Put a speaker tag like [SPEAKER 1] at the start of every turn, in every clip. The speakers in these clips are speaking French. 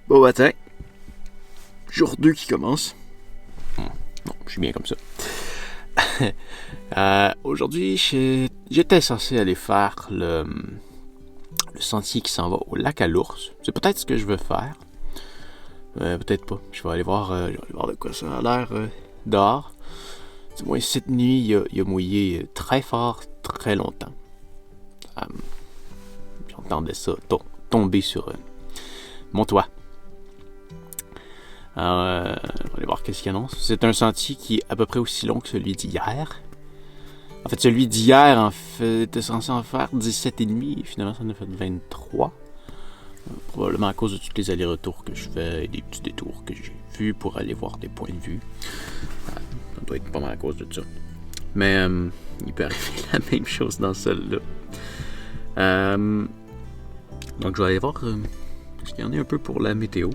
[SPEAKER 1] Bon matin. Jour 2 qui commence. Non, je suis bien comme ça. Aujourd'hui, j'étais censé aller faire le sentier qui s'en va au lac à l'ours. C'est peut-être ce que je veux faire. Peut-être pas. Je vais aller voir de quoi ça a l'air dehors. Du moins, cette nuit, il a mouillé très fort, très longtemps. J'entendais ça tomber sur mon toit. Alors, on va aller voir qu'est-ce qu'il annonce. C'est un sentier qui est à peu près aussi long que celui d'hier. En fait, celui d'hier, était censé en faire 17,5. Finalement, ça en a fait 23. Probablement à cause de tous les allers-retours que je fais et des petits détours que j'ai vus pour aller voir des points de vue. Ça doit être pas mal à cause de ça. Mais il peut arriver la même chose dans celle-là. Donc, je vais aller voir ce qu'il y en a un peu pour la météo.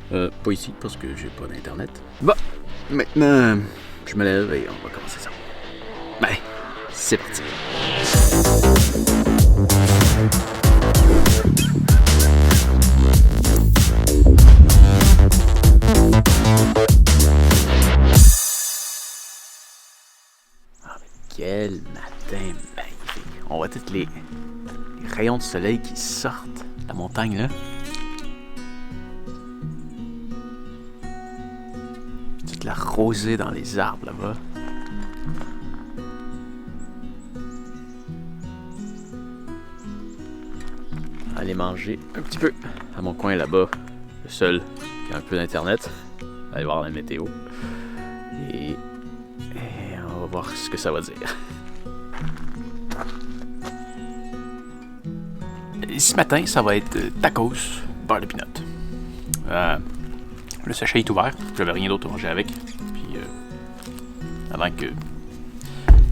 [SPEAKER 1] Pas ici, parce que j'ai pas d'internet. Bon, maintenant, je me lève et on va commencer ça. Ben, c'est parti. Ah, mais quel matin magnifique. On voit tous les rayons de soleil qui sortent de la montagne, là. Toute la rosée dans les arbres, là-bas. Aller manger un petit peu à mon coin là-bas, le seul qui a un peu d'internet. Aller voir la météo. Et on va voir ce que ça va dire. Et ce matin, ça va être tacos, beurre de pinot. Le sachet est ouvert, j'avais rien d'autre à manger avec. Puis avant que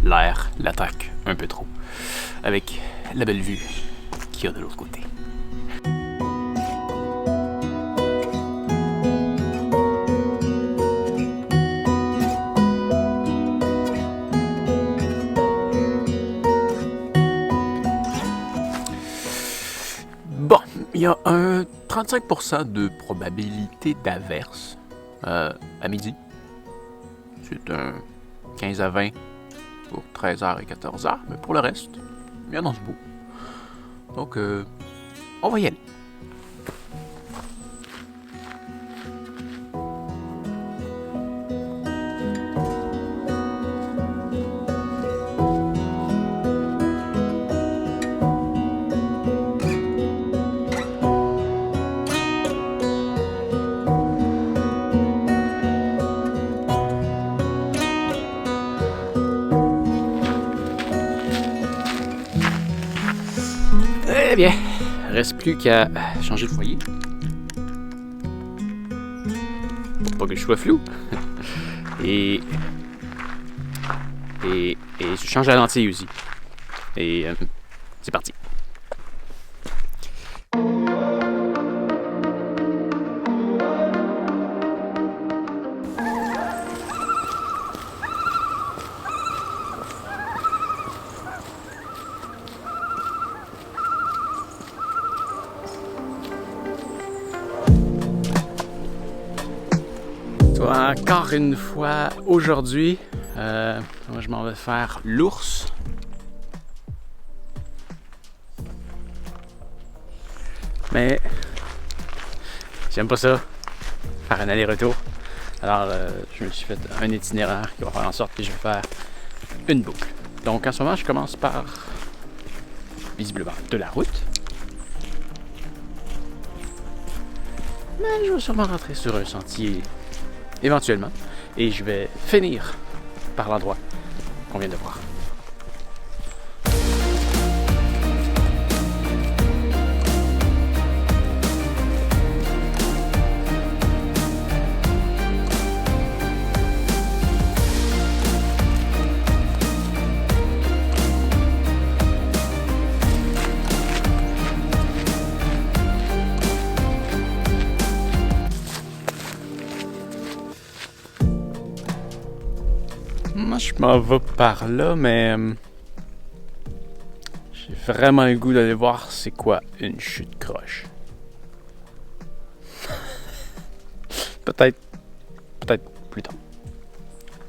[SPEAKER 1] l'air l'attaque un peu trop. Avec la belle vue qu'il y a de l'autre côté. Bon, il y a un 35% de probabilité d'averse à midi. C'est un 15 à 20 pour 13h et 14h, mais pour le reste, il y annonce beau. Donc, on va y aller. Eh bien, reste plus qu'à changer le foyer. Pour pas que je sois flou. et je change la lentille aussi. Et c'est parti. Encore une fois, aujourd'hui, moi je m'en vais faire l'ours. Mais j'aime pas ça, faire un aller-retour. Alors je me suis fait un itinéraire qui va faire en sorte que je vais faire une boucle. Donc en ce moment, je commence par, visiblement, de la route. Mais je vais sûrement rentrer sur un sentier éventuellement, et je vais finir par l'endroit qu'on vient de voir. Moi, je m'en vais par là, mais j'ai vraiment le goût d'aller voir c'est quoi une chute croche. Peut-être plus tard.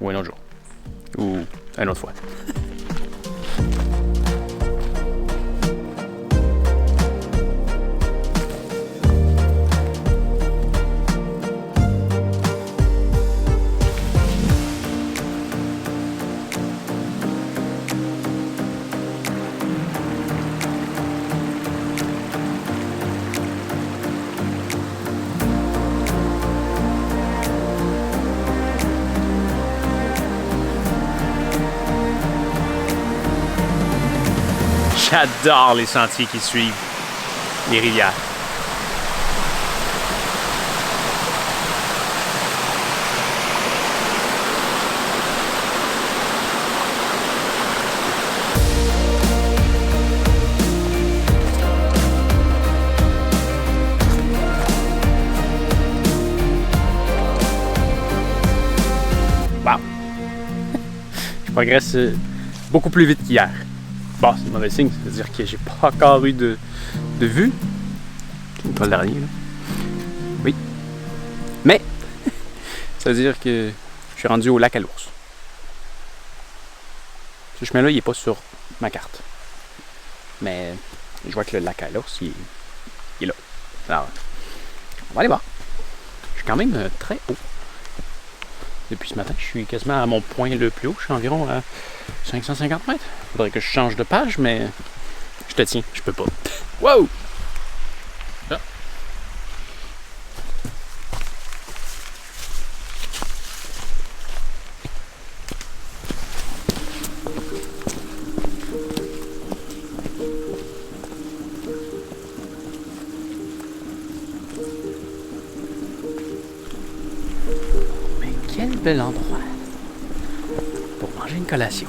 [SPEAKER 1] Ou un autre jour. Ou une autre fois. J'adore les sentiers qui suivent les rivières. Wow! Je progresse beaucoup plus vite qu'hier. Bon, c'est mauvais signe, ça veut dire que j'ai pas encore eu de vue. Pas le dernier, là. Oui. Mais, ça veut dire que je suis rendu au lac à l'ours. Ce chemin-là, il est pas sur ma carte. Mais je vois que le lac à l'ours, il est là. Alors, on va aller voir. Je suis quand même très haut. Depuis ce matin, je suis quasiment à mon point le plus haut. Je suis environ à 550 mètres. Faudrait que je change de page, mais je te tiens, je peux pas. Wow! Ah. Mais quel bel endroit pour manger une collation.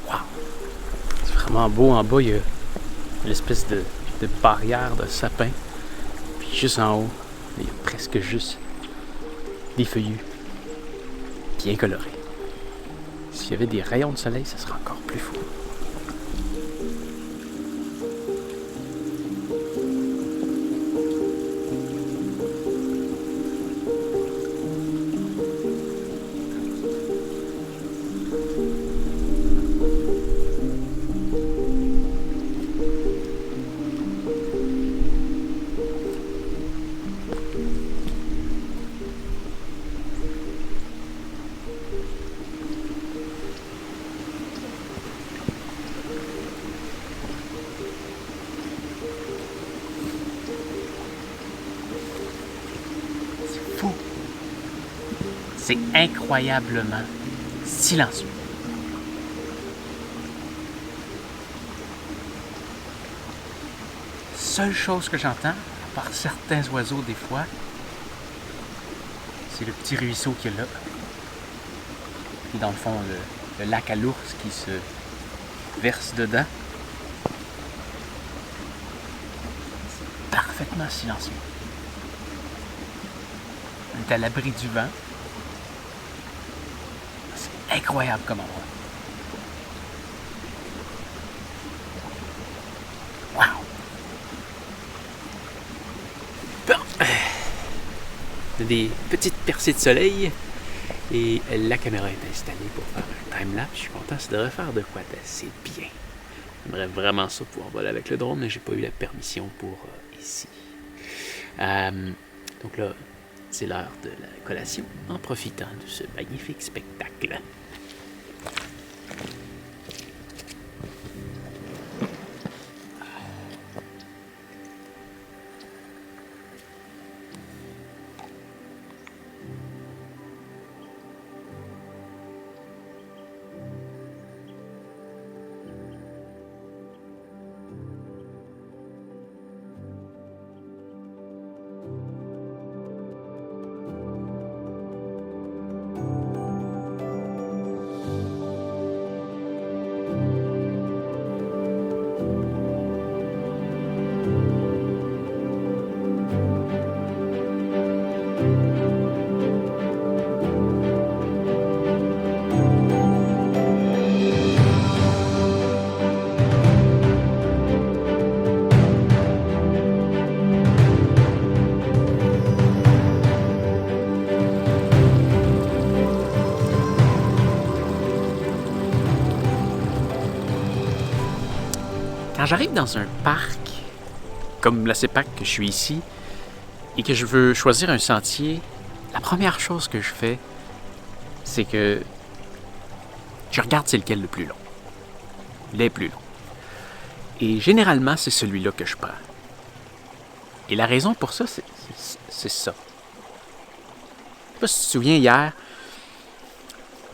[SPEAKER 1] Wow! C'est vraiment beau. En bas, il y a l'espèce de barrière de sapin. Puis juste en haut, il y a presque juste des feuillus bien colorés. S'il y avait des rayons de soleil, ça serait encore plus fou. C'est incroyablement silencieux. Seule chose que j'entends, à part certains oiseaux des fois, c'est le petit ruisseau qui est là. Puis dans le fond, le lac à l'ours qui se verse dedans. C'est parfaitement silencieux. On est à l'abri du vent. C'est incroyable comme endroit. Wow! Bon. Des petites percées de soleil et la caméra est installée pour faire un time-lapse. Je suis content, ça devrait faire de quoi d'assez bien. J'aimerais vraiment ça pouvoir voler avec le drone, mais j'ai pas eu la permission pour ici. Donc là, c'est l'heure de la collation en profitant de ce magnifique spectacle. Quand j'arrive dans un parc, comme la CEPAC que je suis ici, et que je veux choisir un sentier, la première chose que je fais, c'est que je regarde c'est lequel le plus long. Les plus longs. Et généralement, c'est celui-là que je prends. Et la raison pour ça, c'est ça. Je sais pas si tu te souviens, hier,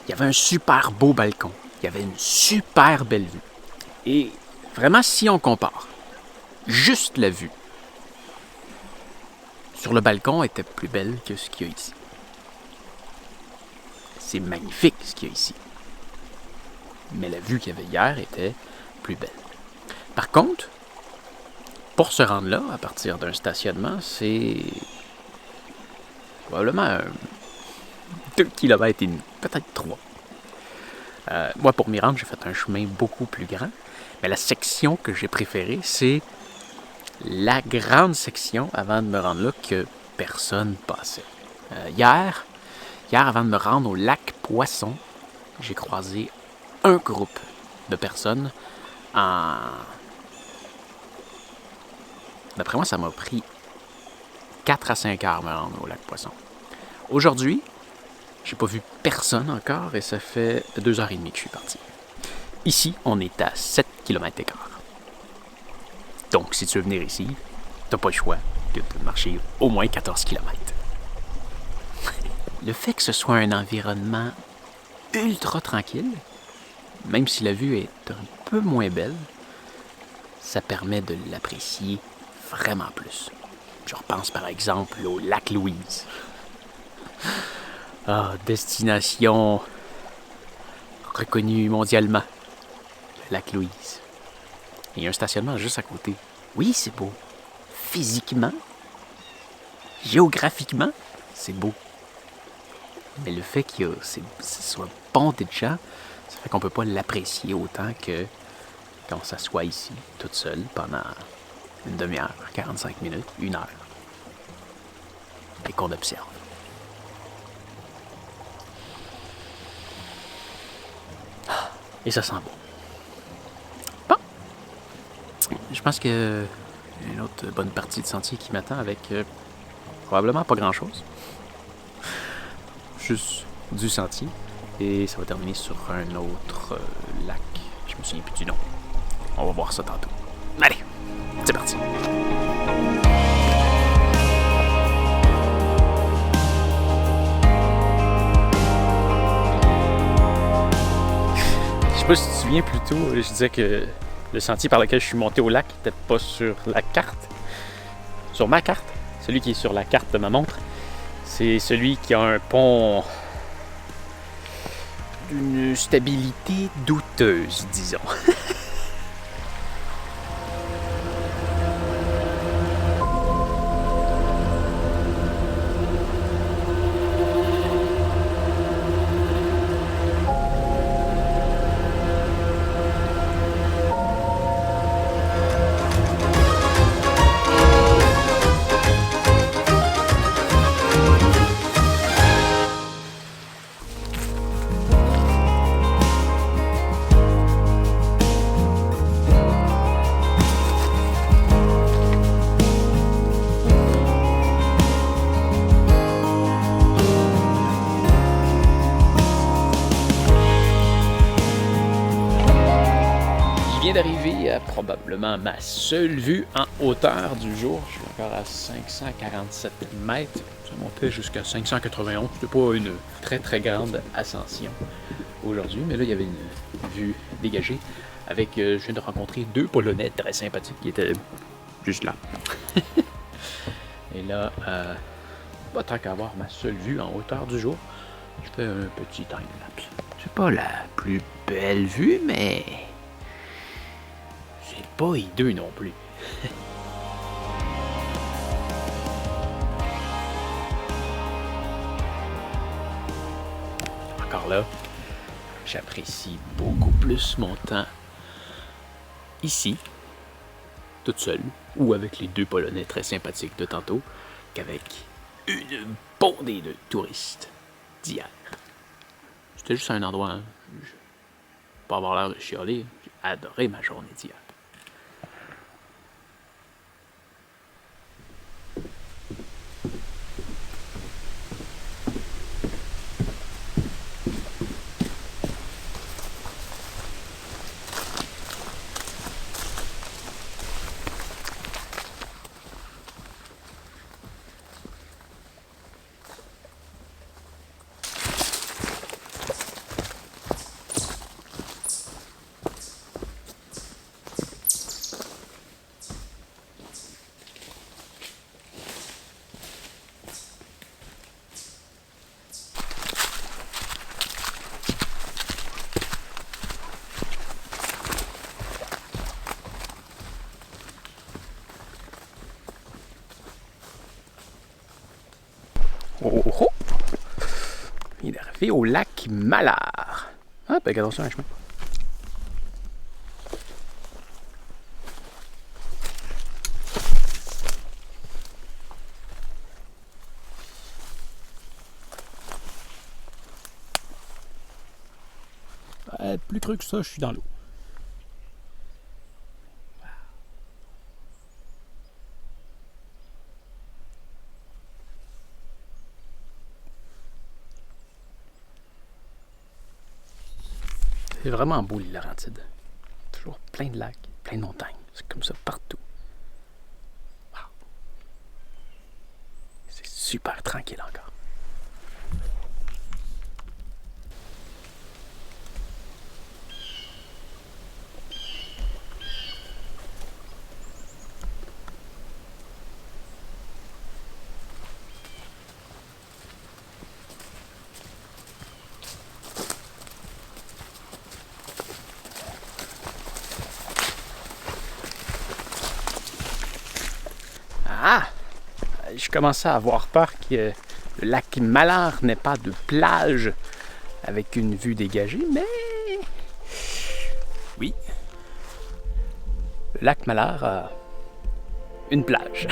[SPEAKER 1] il y avait un super beau balcon. Il y avait une super belle vue. Et vraiment, si on compare, juste la vue sur le balcon était plus belle que ce qu'il y a ici. C'est magnifique ce qu'il y a ici. Mais la vue qu'il y avait hier était plus belle. Par contre, pour se rendre là, à partir d'un stationnement, c'est probablement 2 km et demi, peut-être 3. Moi, pour m'y rendre, j'ai fait un chemin beaucoup plus grand. Mais la section que j'ai préférée, c'est la grande section avant de me rendre là que personne passait. Hier, avant de me rendre au lac Poisson, j'ai croisé un groupe de personnes en... D'après moi, ça m'a pris 4 à 5 heures me rendre au lac Poisson. Aujourd'hui, j'ai pas vu personne encore et ça fait 2h30 que je suis parti. Ici, on est à 7 km/h. Donc, si tu veux venir ici, t'as pas le choix que de marcher au moins 14 km. Le fait que ce soit un environnement ultra tranquille, même si la vue est un peu moins belle, ça permet de l'apprécier vraiment plus. Je repense par exemple au lac Louise. Destination reconnue mondialement, le lac Louise. Il y a un stationnement juste à côté. Oui, c'est beau. Physiquement, géographiquement, c'est beau. Mais le fait que ce soit bondé de gens, ça fait qu'on peut pas l'apprécier autant que quand on s'assoit ici, toute seule, pendant une demi-heure, 45 minutes, 1 heure. Et qu'on observe. Et ça sent bon. Bon. Je pense que une autre bonne partie de sentier qui m'attend avec probablement pas grand-chose. Juste du sentier. Et ça va terminer sur un autre lac. Je me souviens plus du nom. On va voir ça tantôt. Allez, c'est parti. Je sais pas si tu te souviens plus tôt, je disais que le sentier par lequel je suis monté au lac n'était pas sur la carte. Sur ma carte, celui qui est sur la carte de ma montre, c'est celui qui a un pont d'une stabilité douteuse, disons. D'arriver à probablement ma seule vue en hauteur du jour. Je suis encore à 547 mètres. Ça montait jusqu'à 591. C'était pas une très très grande ascension aujourd'hui, mais là il y avait une vue dégagée avec, je viens de rencontrer 2 Polonais très sympathiques qui étaient juste là. Et là, tant qu'à avoir ma seule vue en hauteur du jour, je fais un petit time-lapse. C'est pas la plus belle vue, mais c'est pas hideux non plus. Encore là, j'apprécie beaucoup plus mon temps ici, toute seule, ou avec les 2 Polonais très sympathiques de tantôt, qu'avec une bondée de touristes d'hier. C'était juste un endroit, pas avoir l'air de chialer, j'ai adoré ma journée d'hier. Oh, oh, oh. Il est arrivé au lac Malard. Ah, ben attention à un chemin. Plus creux que ça, je suis dans l'eau. C'est vraiment beau l'île Laurentide. Toujours plein de lacs, plein de montagnes. C'est comme ça partout. Wow. C'est super tranquille encore. Ah! Je commençais à avoir peur que le lac Malard n'ait pas de plage avec une vue dégagée, mais oui, le lac Malard a une plage.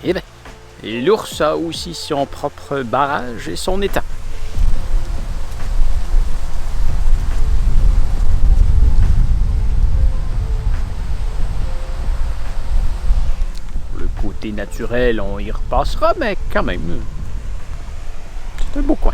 [SPEAKER 1] Eh bien, l'ours a aussi son propre barrage et son étang. Le côté naturel, on y repassera, mais quand même, c'est un beau coin.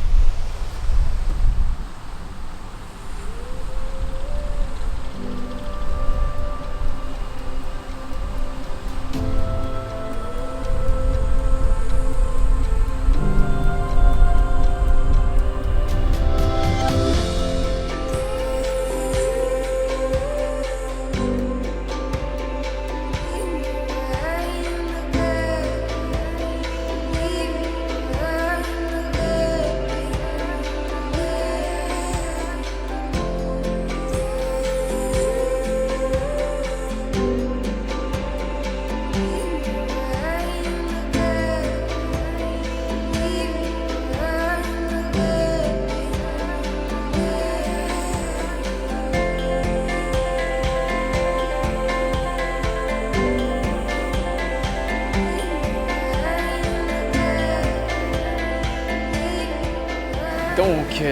[SPEAKER 1] Donc,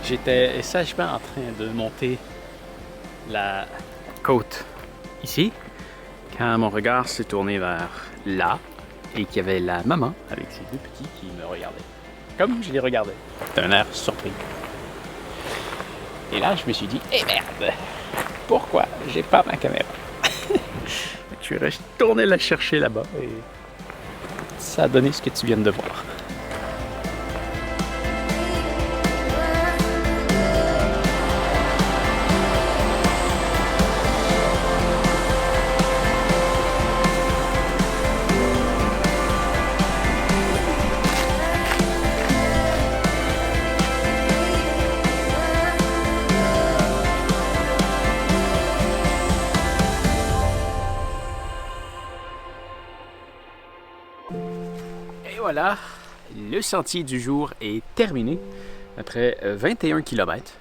[SPEAKER 1] j'étais sagement en train de monter la côte ici, quand mon regard s'est tourné vers là, et qu'il y avait la maman avec ses deux petits qui me regardaient, comme je les regardais, d'un air surpris. Et là, je me suis dit, eh merde, pourquoi j'ai pas ma caméra? Je suis retourné la chercher là-bas, et ça a donné ce que tu viens de voir. voilà, le sentier du jour est terminé après 21 km.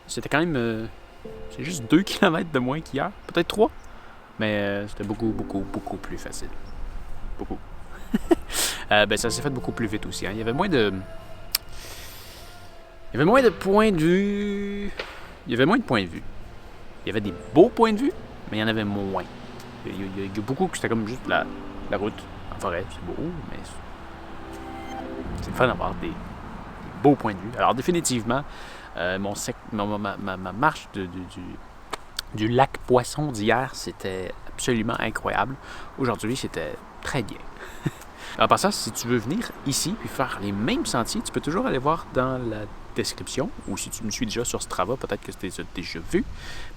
[SPEAKER 1] C'était quand même... c'est juste 2 km de moins qu'hier, peut-être 3. Mais c'était beaucoup plus facile. Beaucoup. Ben, ça s'est fait beaucoup plus vite aussi. Hein. Il y avait moins de points de vue. Il y avait moins de points de vue. Il y avait des beaux points de vue, mais il y en avait moins. Il y a beaucoup que c'était comme juste la route en forêt. C'est beau, mais c'est le fun d'avoir des beaux points de vue. Alors définitivement, ma marche du lac Poisson d'hier, c'était absolument incroyable. Aujourd'hui, c'était très bien. En passant, si tu veux venir ici et faire les mêmes sentiers, tu peux toujours aller voir dans la description, ou si tu me suis déjà sur Strava, peut-être que tu as déjà vu,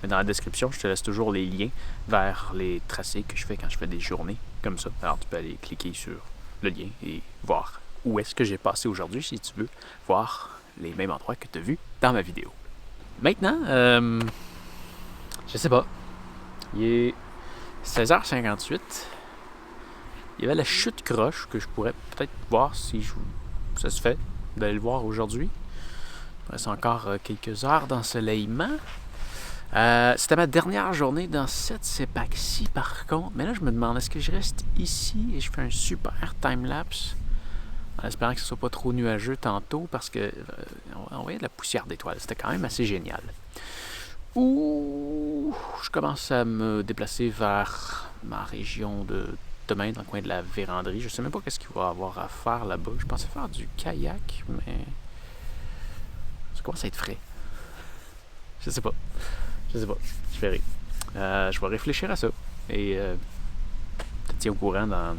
[SPEAKER 1] mais dans la description, je te laisse toujours les liens vers les tracés que je fais quand je fais des journées comme ça. Alors tu peux aller cliquer sur le lien et voir où est-ce que j'ai passé aujourd'hui si tu veux voir les mêmes endroits que tu as vus dans ma vidéo. Maintenant, je sais pas, il est 16h58. Il y avait la chute croche que je pourrais peut-être voir si ça se fait d'aller le voir aujourd'hui. Il reste encore quelques heures d'ensoleillement. C'était ma dernière journée dans cette CEPAC-ci par contre. Mais là, je me demande, est-ce que je reste ici et je fais un super time-lapse en espérant que ce ne soit pas trop nuageux tantôt parce que on voyait de la poussière d'étoiles. C'était quand même assez génial. Ou je commence à me déplacer vers ma région de demain dans le coin de la véranderie. Je sais même pas qu'est-ce qu'il va y avoir à faire là-bas. Je pensais faire du kayak, mais ça commence à être frais. Je sais pas. Je verrai. Je vais réfléchir à ça et te tiens au courant dans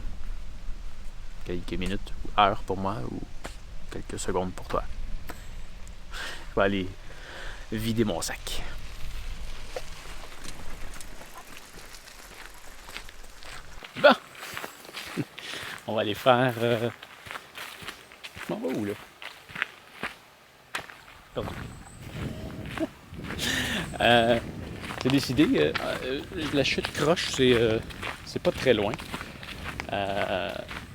[SPEAKER 1] quelques minutes ou heures pour moi ou quelques secondes pour toi. Je vais aller vider mon sac. Bon! On va aller faire... Je m'en vais où, là? Pardon. J'ai décidé... la chute croche, c'est pas très loin.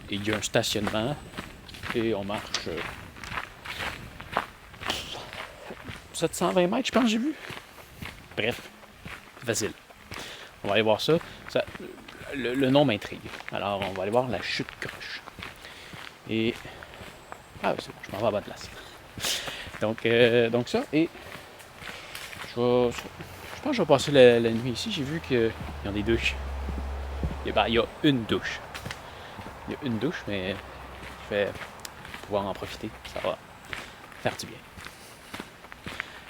[SPEAKER 1] Il y a un stationnement. Et on marche... 720 mètres, je pense, j'ai vu. Bref, c'est facile. On va aller voir ça. Le nom m'intrigue. Alors, on va aller voir la chute croche. Et... Ah, c'est bon, je m'en vais à bonne place. Donc ça, et... Je pense que je vais passer la nuit ici. J'ai vu qu'il y a des douches. Il y a une douche. Il y a une douche, mais je vais pouvoir en profiter. Ça va faire du bien.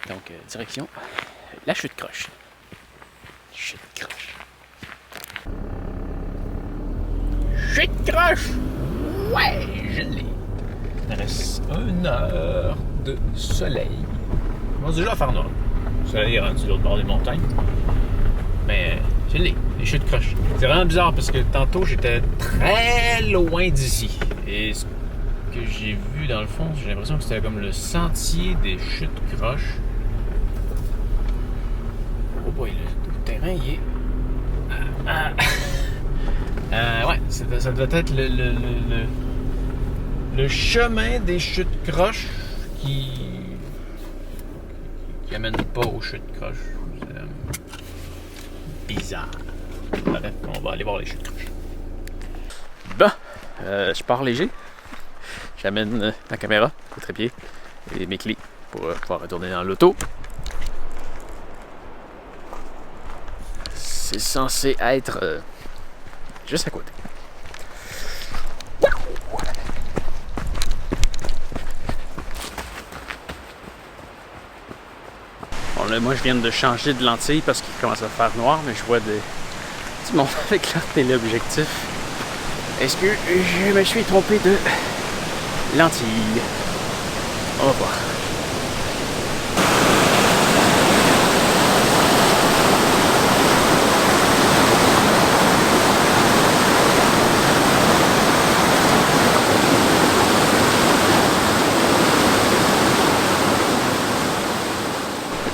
[SPEAKER 1] Donc, direction la chute croche. Chute croche. Chute croche! Ouais, je l'ai! Il reste 1 heure de soleil. On va déjà faire noir. Le soleil est rendu de l'autre bord des montagnes. Mais je l'ai, les chutes croches. C'est vraiment bizarre parce que tantôt j'étais très loin d'ici. Et ce que j'ai vu dans le fond, j'ai l'impression que c'était comme le sentier des chutes croches. Oh boy, le terrain il est. Ouais, ça doit être le chemin des chutes croches qui amène pas aux chutes croches. C'est bizarre. Bref, on va aller voir les chutes croches. Bon, je pars léger. J'amène ma caméra, le trépied et mes clés pour pouvoir retourner dans l'auto. C'est censé être juste à côté. Bon, là, moi, je viens de changer de lentille parce qu'il commence à faire noir, mais je vois du monde avec leur téléobjectif. Est-ce que je me suis trompé de lentille? On va voir.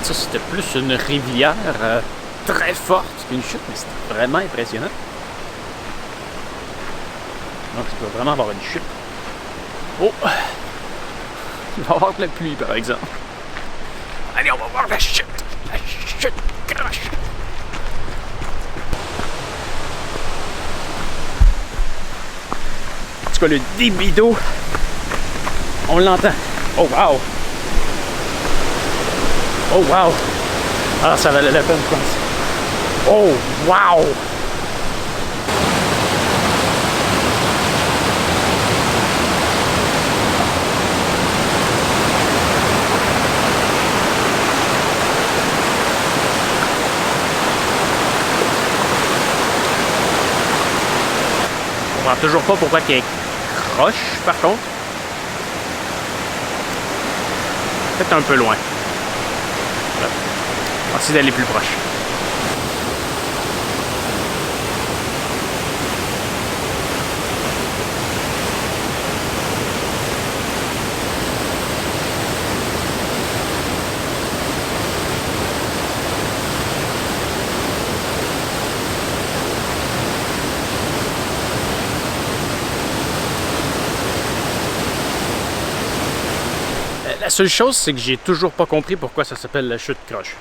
[SPEAKER 1] Ça, c'était plus une rivière très forte qu'une chute, mais c'était vraiment impressionnant. Donc, tu peux vraiment avoir une chute Oh! Il va y avoir de la pluie, par exemple. Allez, on va voir la chute! La chute croche! En tout cas, le débit d'eau, on l'entend. Oh, wow! Oh, wow! Ah, ça valait la peine, je pense. Oh, wow! Je comprends toujours pas pourquoi il y a croche, par contre. Peut-être un peu loin. On va essayer d'aller plus proche. La seule chose, c'est que j'ai toujours pas compris pourquoi ça s'appelle la chute croche.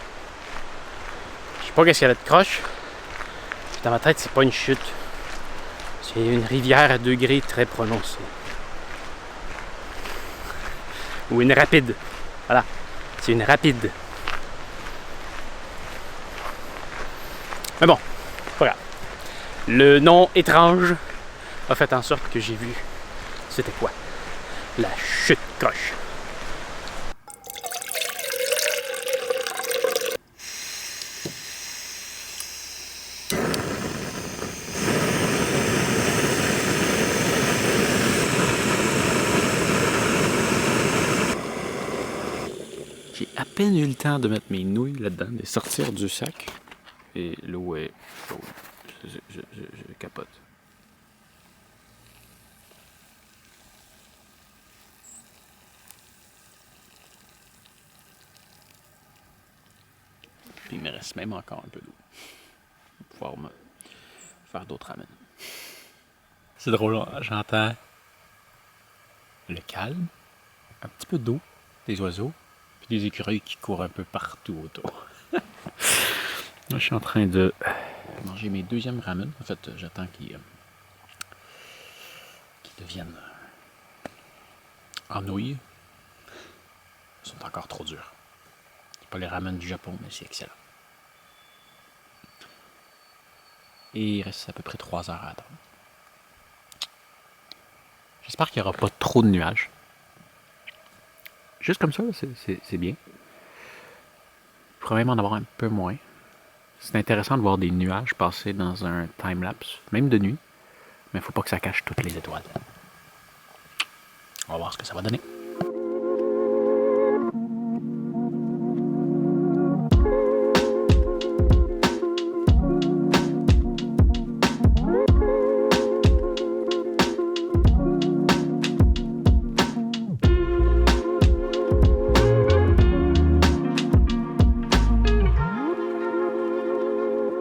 [SPEAKER 1] Je sais pas qu'est-ce qu'elle a de croche. Dans ma tête, c'est pas une chute. C'est une rivière à degrés très prononcés. Ou une rapide. Voilà. C'est une rapide. Mais bon, pas grave. Le nom étrange a fait en sorte que j'ai vu c'était quoi? La chute croche. J'ai à peine eu le temps de mettre mes nouilles là-dedans, de sortir du sac. Et l'eau est chaude. Je capote. Puis il me reste même encore un peu d'eau. Pour pouvoir me faire d'autres ramen. C'est drôle, j'entends le calme, un petit peu d'eau, des oiseaux, puis des écureuils qui courent un peu partout autour. Là, je suis en train de manger mes deuxièmes ramen. En fait, j'attends qu'ils deviennent en nouilles. Ils sont encore trop durs. C'est pas les ramen du Japon, mais c'est excellent. Et il reste à peu près 3 heures à attendre. J'espère qu'il n'y aura pas trop de nuages. Juste comme ça, c'est bien. Il pourrait même en avoir un peu moins. C'est intéressant de voir des nuages passer dans un time-lapse, même de nuit. Mais il ne faut pas que ça cache toutes les étoiles. On va voir ce que ça va donner.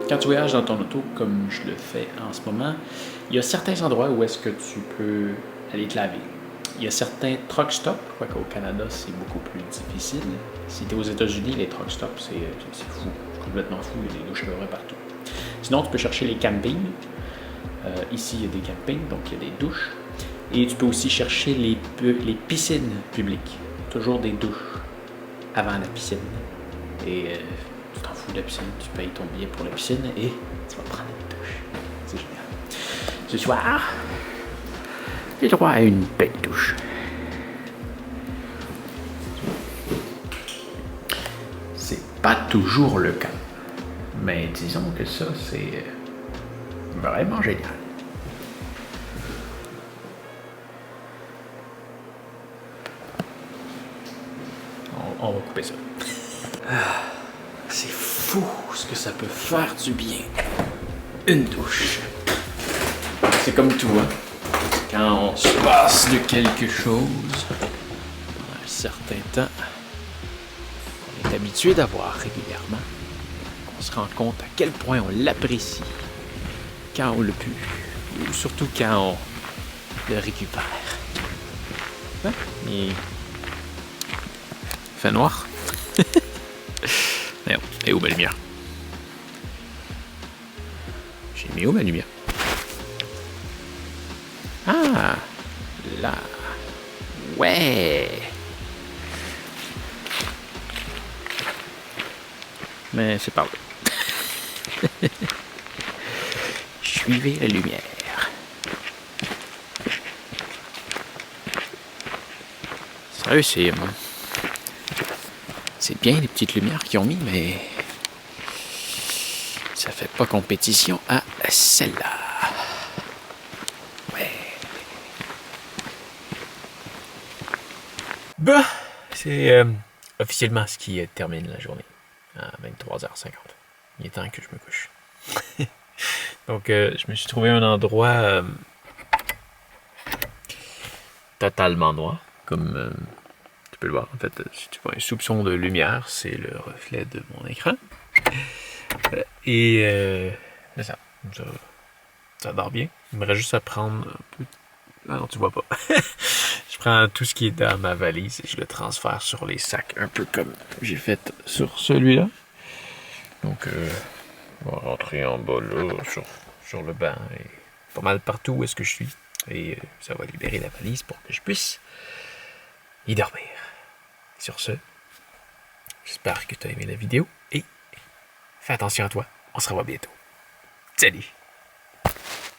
[SPEAKER 1] Quand tu voyages dans ton auto, comme je le fais en ce moment, il y a certains endroits où est-ce que tu peux aller te laver. Il y a certains truck stops, quoique au Canada, c'est beaucoup plus difficile. Si tu es aux États-Unis, les truck stops, c'est fou, c'est complètement fou, il y a des douches à peu près partout. Sinon, tu peux chercher les campings. Ici, il y a des campings, donc il y a des douches. Et tu peux aussi chercher les piscines publiques. Toujours des douches avant la piscine. Et tu t'en fous de la piscine, tu payes ton billet pour la piscine et tu vas prendre une douche. C'est génial. Ce soir, j'ai droit à une belle douche. C'est pas toujours le cas. Mais disons que ça, c'est vraiment génial. On va couper ça. C'est fou ce que ça peut faire du bien. Une douche. C'est comme tout, hein. Quand on se passe de quelque chose, pendant un certain temps, on est habitué d'avoir régulièrement, on se rend compte à quel point on l'apprécie quand on le pue, ou surtout quand on le récupère.
[SPEAKER 2] Ouais, il fait noir. Mais et où ma lumière? J'ai mis où ma lumière? Ah, là. Ouais. Mais c'est pas vrai. Suivez la lumière. Sérieux, c'est bien les petites lumières qu'ils ont mis, mais ça fait pas compétition à celle-là. Ouais. Bah, c'est officiellement ce qui termine la journée à 23h50. Il est temps que je me couche. Donc, je me suis trouvé un endroit totalement noir, comme tu peux le voir. En fait, si tu vois un soupçon de lumière, c'est le reflet de mon écran. Et c'est ça. Ça dort bien. Il me reste juste à prendre un peu. Ah non, tu vois pas. Je prends tout ce qui est dans ma valise et je le transfère sur les sacs, un peu comme j'ai fait sur celui-là. Donc, on va rentrer en bas là, sur le banc et pas mal partout où est-ce que je suis. Et ça va libérer la valise pour que je puisse y dormir. Sur ce, j'espère que tu as aimé la vidéo et fais attention à toi. On se revoit bientôt. Salut!